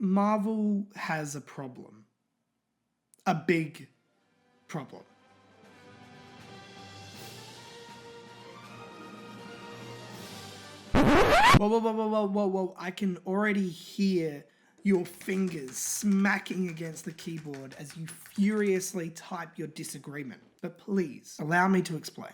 Marvel has a problem. A big problem. Whoa. I can already hear your fingers smacking against the keyboard as you furiously type your disagreement. But please, allow me to explain.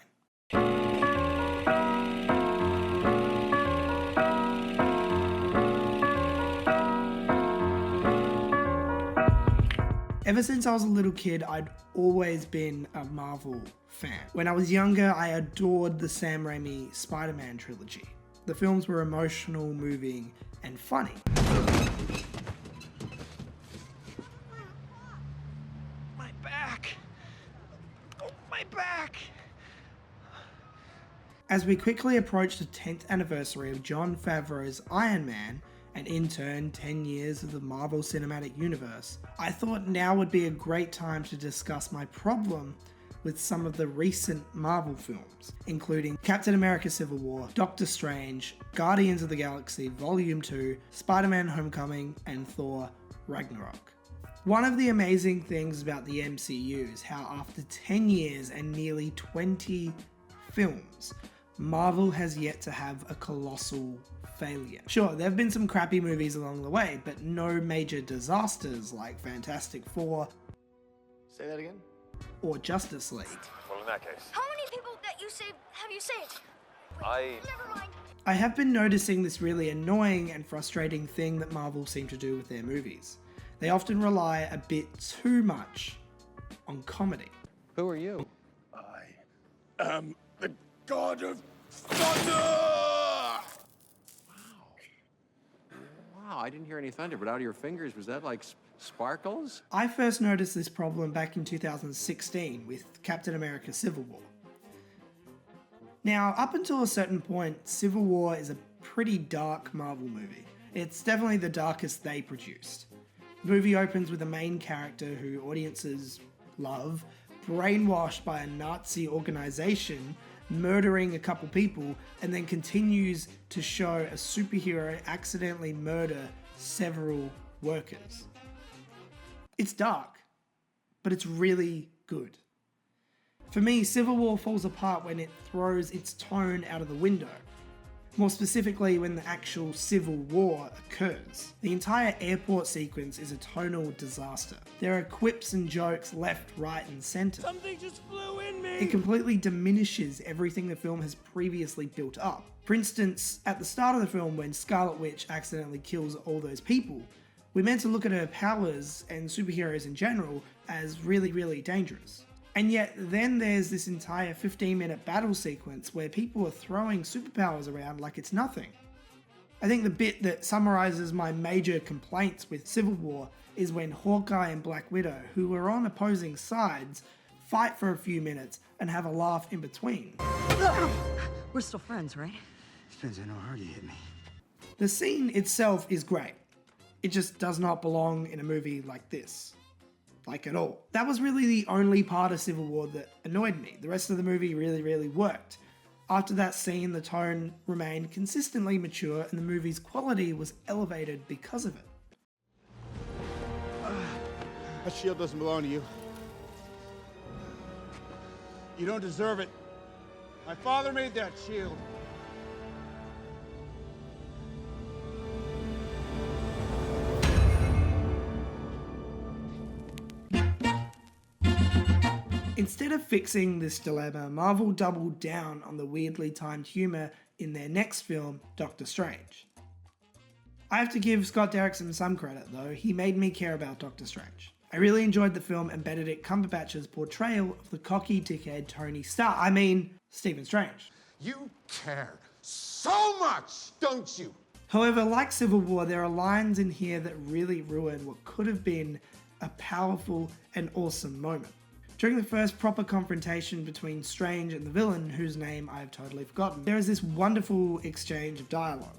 Ever since I was a little kid, I'd always been a Marvel fan. When I was younger, I adored the Sam Raimi Spider-Man trilogy. The films were emotional, moving, and funny. My back! Oh, my back! As we quickly approach the 10th anniversary of Jon Favreau's Iron Man, and in turn 10 years of the Marvel Cinematic Universe, I thought now would be a great time to discuss my problem with some of the recent Marvel films, including Captain America Civil War, Doctor Strange, Guardians of the Galaxy Volume 2, Spider-Man Homecoming, and Thor Ragnarok. One of the amazing things about the MCU is how after 10 years and nearly 20 films, Marvel has yet to have a colossal failure. Sure, there have been some crappy movies along the way, but no major disasters like Fantastic Four. Say that again? Or Justice League. Well, in that case, How many people that you saved have you saved? I... Never mind. I have been noticing this really annoying and frustrating thing that Marvel seem to do with their movies. They often rely a bit too much on comedy. Who are you? I am the God of Thunder! Wow, I didn't hear any thunder, but out of your fingers, was that like sparkles? I first noticed this problem back in 2016 with Captain America Civil War. Now, up until a certain point, Civil War is a pretty dark Marvel movie. It's definitely the darkest they produced. The movie opens with a main character who audiences love, brainwashed by a Nazi organization, murdering a couple people, and then continues to show a superhero accidentally murder several workers. It's dark, but it's really good. For me, Civil War falls apart when it throws its tone out of the window. More specifically, when the actual civil war occurs. The entire airport sequence is a tonal disaster. There are quips and jokes left, right, and center. Something just flew in me! It completely diminishes everything the film has previously built up. For instance, at the start of the film, when Scarlet Witch accidentally kills all those people, we're meant to look at her powers and superheroes in general as really, really dangerous. And yet then there's this entire 15-minute battle sequence where people are throwing superpowers around like it's nothing. I think the bit that summarizes my major complaints with Civil War is when Hawkeye and Black Widow, who were on opposing sides, fight for a few minutes and have a laugh in between. We're still friends, right? Depends on how hard you hit me. The scene itself is great. It just does not belong in a movie like this. Like at all. That was really the only part of Civil War that annoyed me. The rest of the movie really, really worked. After that scene, the tone remained consistently mature and the movie's quality was elevated because of it. That shield doesn't belong to you. You don't deserve it. My father made that shield. Instead of fixing this dilemma, Marvel doubled down on the weirdly timed humour in their next film, Doctor Strange. I have to give Scott Derrickson some credit though, he made me care about Doctor Strange. I really enjoyed the film and Benedict Cumberbatch's portrayal of the cocky dickhead Tony Stark. Stephen Strange. You care so much, don't you? However, like Civil War, there are lines in here that really ruin what could have been a powerful and awesome moment. During the first proper confrontation between Strange and the villain, whose name I have totally forgotten, there is this wonderful exchange of dialogue.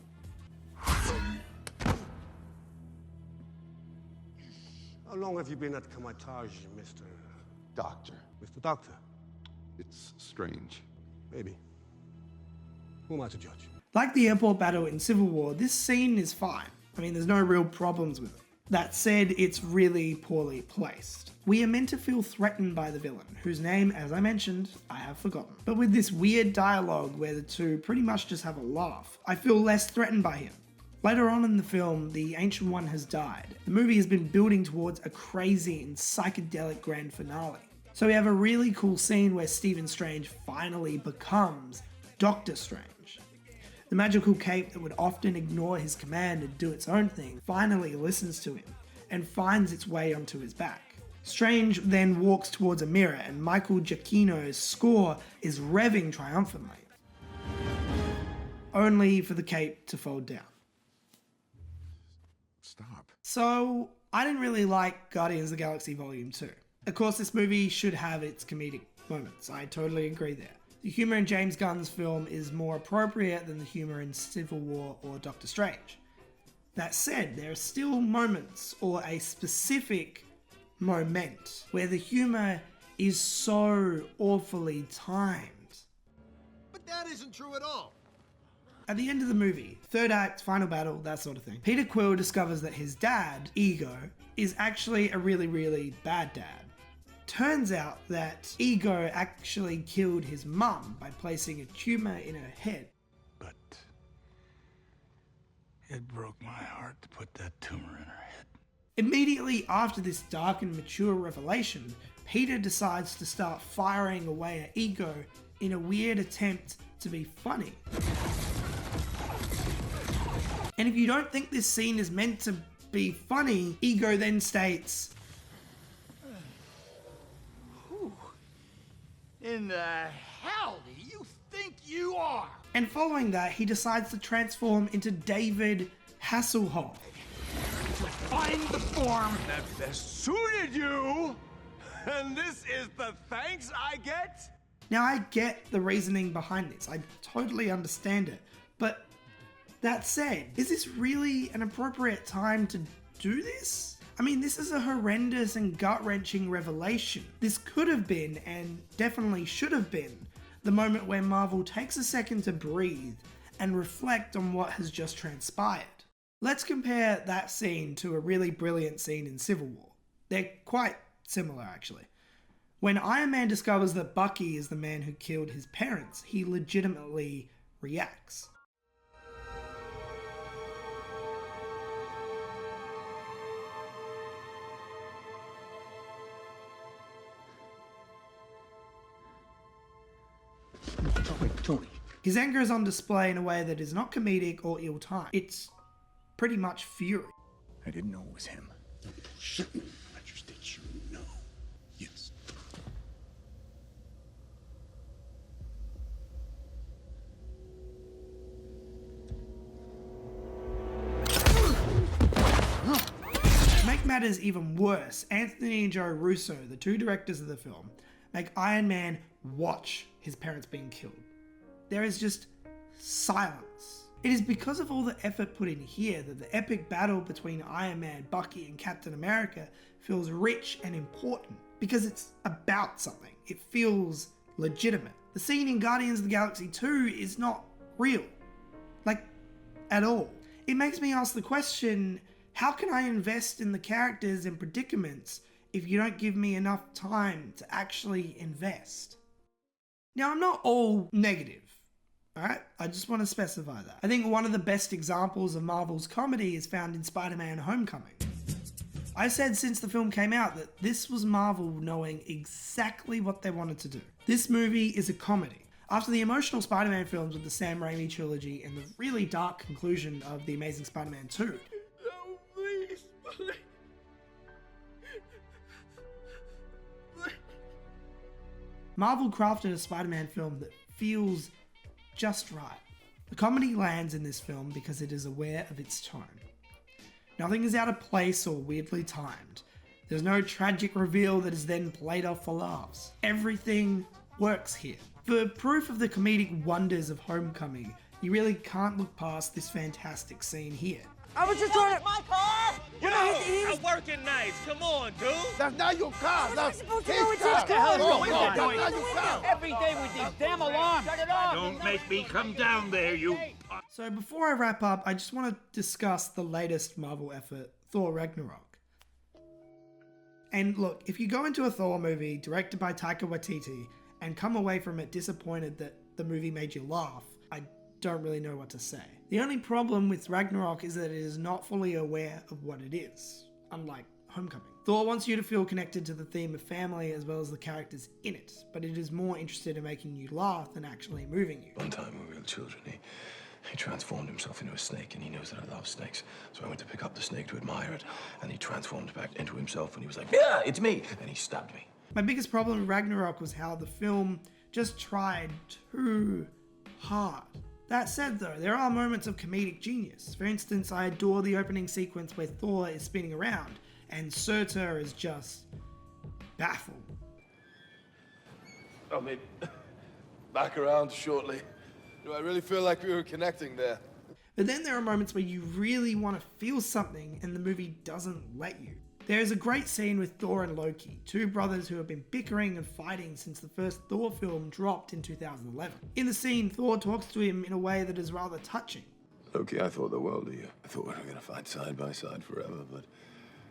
How long have you been at Kamatage, Mr. Doctor. Mr. Doctor? It's strange. Maybe. Who am I to judge? Like the airport battle in Civil War, this scene is fine. I mean, there's no real problems with it. That said, it's really poorly placed. We are meant to feel threatened by the villain, whose name, as I mentioned, I have forgotten. But with this weird dialogue where the two pretty much just have a laugh, I feel less threatened by him. Later on in the film, the Ancient One has died. The movie has been building towards a crazy and psychedelic grand finale. So we have a really cool scene where Stephen Strange finally becomes Doctor Strange. The magical cape that would often ignore his command and do its own thing finally listens to him and finds its way onto his back. Strange then walks towards a mirror and Michael Giacchino's score is revving triumphantly, only for the cape to fold down. Stop. So, I didn't really like Guardians of the Galaxy Volume 2. Of course, this movie should have its comedic moments. I totally agree there. The humour in James Gunn's film is more appropriate than the humour in Civil War or Doctor Strange. That said, there are still moments or a specific moment where the humour is so awfully timed. But that isn't true at all. At the end of the movie, third act, final battle, that sort of thing, Peter Quill discovers that his dad, Ego, is actually a really, really bad dad. Turns out that Ego actually killed his mum by placing a tumour in her head. But it broke my heart to put that tumor in her head. Immediately after this dark and mature revelation, Peter decides to start firing away at Ego in a weird attempt to be funny. And if you don't think this scene is meant to be funny, Ego then states, Who in the hell do you think you are? And following that, he decides to transform into David Hasselhoff. Find the form that best suited you, and this is the thanks I get? Now, I get the reasoning behind this. I totally understand it. But that said, is this really an appropriate time to do this? I mean, this is a horrendous and gut-wrenching revelation. This could have been, and definitely should have been, the moment where Marvel takes a second to breathe and reflect on what has just transpired. Let's compare that scene to a really brilliant scene in Civil War. They're quite similar, actually. When Iron Man discovers that Bucky is the man who killed his parents, he legitimately reacts. Tony. His anger is on display in a way that is not comedic or ill-timed. It's pretty much fury. I didn't know it was him. Shouldn't register that you know. Yes. To make matters even worse, Anthony and Joe Russo, the two directors of the film, make Iron Man watch his parents being killed. There is just silence. It is because of all the effort put in here that the epic battle between Iron Man, Bucky, and Captain America feels rich and important, because it's about something. It feels legitimate. The scene in Guardians of the Galaxy 2 is not real. Like, at all. It makes me ask the question, how can I invest in the characters and predicaments if you don't give me enough time to actually invest? Now, I'm not all negative. Alright, I just want to specify that. I think one of the best examples of Marvel's comedy is found in Spider-Man Homecoming. I said since the film came out that this was Marvel knowing exactly what they wanted to do. This movie is a comedy. After the emotional Spider-Man films with the Sam Raimi trilogy and the really dark conclusion of The Amazing Spider-Man 2. No, please, please. Marvel crafted a Spider-Man film that feels just right. The comedy lands in this film because it is aware of its tone. Nothing is out of place or weirdly timed. There's no tragic reveal that is then played off for laughs. Everything works here. For proof of the comedic wonders of Homecoming, you really can't look past this fantastic scene here. I was just trying to... My car! Yo, he was- I'm working nights. Come on, dude. That's not your car. That's supposed to his know it's car. his car. Oh, What the God, hell is that's going not your on? car. Every day with these damn alarms. Shut it off. Don't make me come down there, you... So before I wrap up, I just want to discuss the latest Marvel effort Thor Ragnarok. And look, if you go into a Thor movie directed by Taika Waititi and come away from it disappointed that the movie made you laugh, I don't really know what to say. The only problem with Ragnarok is that it is not fully aware of what it is, unlike Homecoming. Thor wants you to feel connected to the theme of family as well as the characters in it, but it is more interested in making you laugh than actually moving you. One time when we were children, he transformed himself into a snake, and he knows that I love snakes. So I went to pick up the snake to admire it, and he transformed back into himself, and he was like, "Yeah, it's me!" And he stabbed me. My biggest problem with Ragnarok was how the film just tried too hard. That said though, there are moments of comedic genius. For instance, I adore the opening sequence where Thor is spinning around, and Surtur is just baffled. I mean, back around shortly. Do I really feel like we were connecting there? But then there are moments where you really want to feel something and the movie doesn't let you. There is a great scene with Thor and Loki, two brothers who have been bickering and fighting since the first Thor film dropped in 2011. In the scene, Thor talks to him in a way that is rather touching. Loki, I thought the world of you. I thought we were going to fight side by side forever, but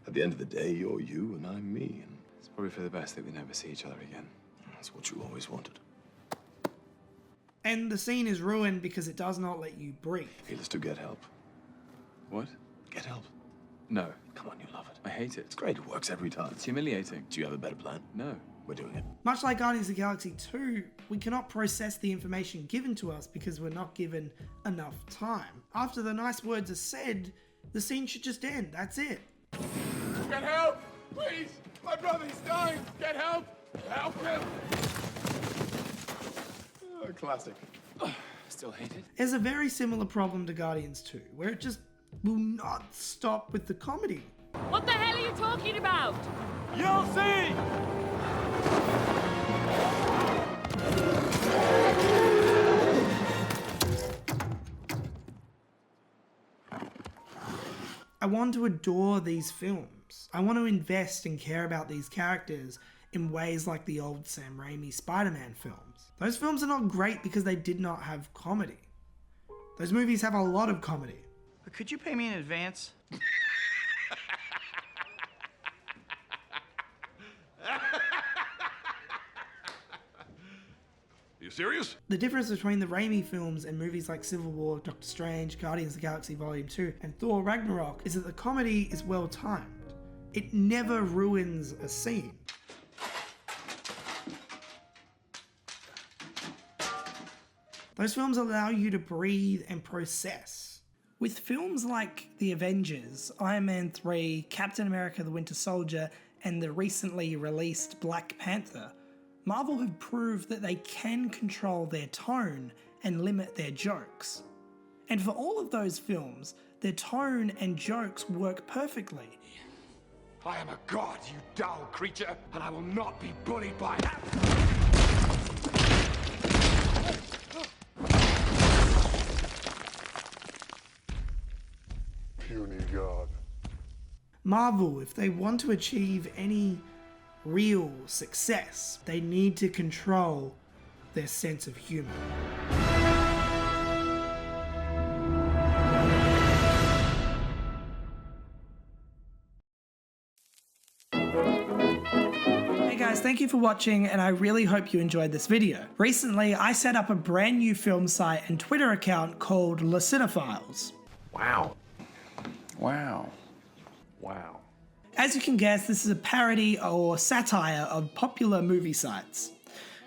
at the end of the day, you're you and I'm me. And it's probably for the best that we never see each other again. That's what you always wanted. And the scene is ruined because it does not let you breathe. Hey, let's get help. What? Get help. No. Come on, you love it. I hate it. It's great, it works every time. It's humiliating. Do you have a better plan? No. We're doing it. Much like Guardians of the Galaxy 2, we cannot process the information given to us because we're not given enough time. After the nice words are said, the scene should just end. That's it. Get help! Please! My brother, he's dying! Get help! Help him! Oh, classic. Still hate it? There's a very similar problem to Guardians 2, where it just will not stop with the comedy. What the hell are you talking about? You'll see! I want to adore these films. I want to invest and care about these characters in ways like the old Sam Raimi Spider-Man films. Those films are not great because they did not have comedy. Those movies have a lot of comedy. But could you pay me in advance? You serious? The difference between the Raimi films and movies like Civil War, Doctor Strange, Guardians of the Galaxy Volume 2, and Thor Ragnarok is that the comedy is well timed. It never ruins a scene. Those films allow you to breathe and process. With films like The Avengers, Iron Man 3, Captain America the Winter Soldier, and the recently released Black Panther, Marvel have proved that they can control their tone and limit their jokes. And for all of those films, their tone and jokes work perfectly. I am a god, you dull creature, and I will not be bullied by that. Puny god. Marvel, if they want to achieve any real success, they need to control their sense of humor. Hey guys, thank you for watching, and I really hope you enjoyed this video. Recently, I set up a brand new film site and Twitter account called CINÉPHILES. Wow. Wow. Wow. As you can guess, this is a parody or satire of popular movie sites.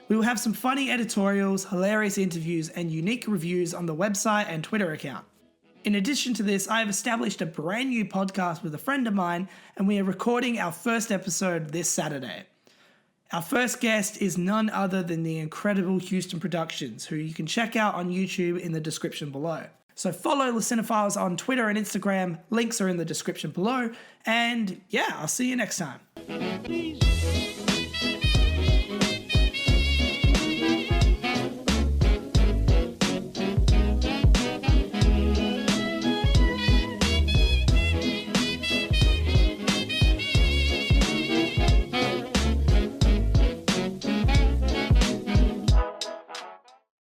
We will have some funny editorials, hilarious interviews, and unique reviews on the website and Twitter account. In addition to this, I have established a brand new podcast with a friend of mine, and we are recording our first episode this Saturday. Our first guest is none other than the incredible Houston Productions, who you can check out on YouTube in the description below. So follow the CINÉPHILES on Twitter and Instagram, links are in the description below, and yeah, I'll see you next time.